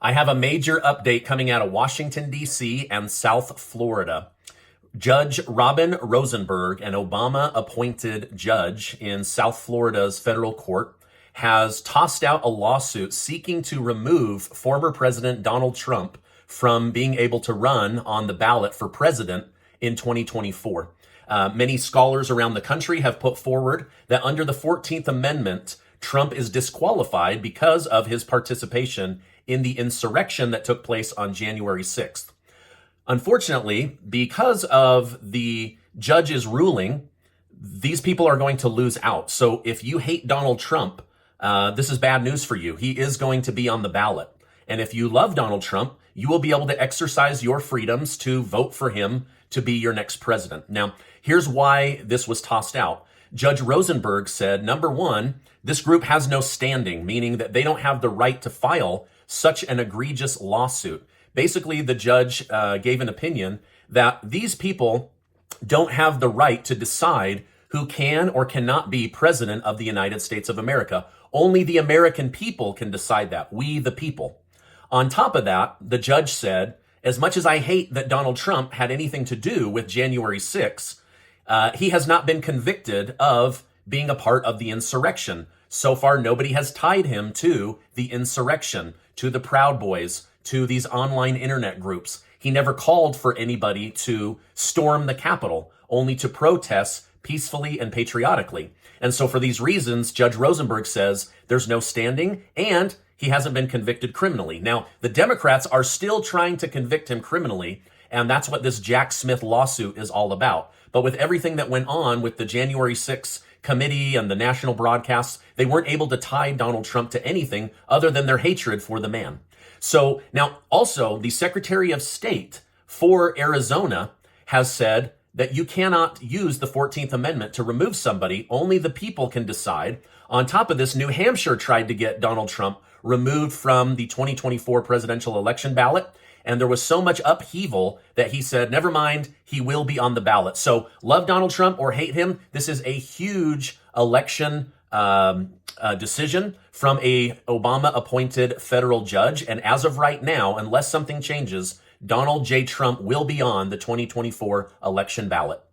I have a major update coming out of Washington, D.C. and South Florida. Judge Robin Rosenberg, an Obama-appointed judge in South Florida's federal court, has tossed out a lawsuit seeking to remove former President Donald Trump from being able to run on the ballot for president in 2024. Many scholars around the country have put forward that under the 14th Amendment, Trump is disqualified because of his participation in the insurrection that took place on January 6th. Unfortunately, because of the judge's ruling, these people are going to lose out. So if you hate Donald Trump, this is bad news for you. He is going to be on the ballot. And if you love Donald Trump, you will be able to exercise your freedoms to vote for him to be your next president. Now, here's why this was tossed out. Judge Rosenberg said, number one, this group has no standing, meaning that they don't have the right to file such an egregious lawsuit. Basically, the judge gave an opinion that these people don't have the right to decide who can or cannot be president of the United States of America. Only the American people can decide that, we the people. On top of that, the judge said, as much as I hate that Donald Trump had anything to do with January 6th, he has not been convicted of being a part of the insurrection. So far, nobody has tied him to the insurrection, to the Proud Boys, to these online internet groups. He never called for anybody to storm the Capitol, only to protest peacefully and patriotically. And so for these reasons, Judge Rosenberg says there's no standing and he hasn't been convicted criminally. Now, the Democrats are still trying to convict him criminally, and that's what this Jack Smith lawsuit is all about. But with everything that went on with the January 6th committee and the national broadcasts, they weren't able to tie Donald Trump to anything other than their hatred for the man. So now also the Secretary of State for Arizona has said that you cannot use the 14th Amendment to remove somebody. Only the people can decide. On top of this, New Hampshire tried to get Donald Trump removed from the 2024 presidential election ballot. And there was so much upheaval that he said, never mind, he will be on the ballot. So love Donald Trump or hate him, this is a huge election decision from a Obama-appointed federal judge. And as of right now, unless something changes, Donald J. Trump will be on the 2024 election ballot.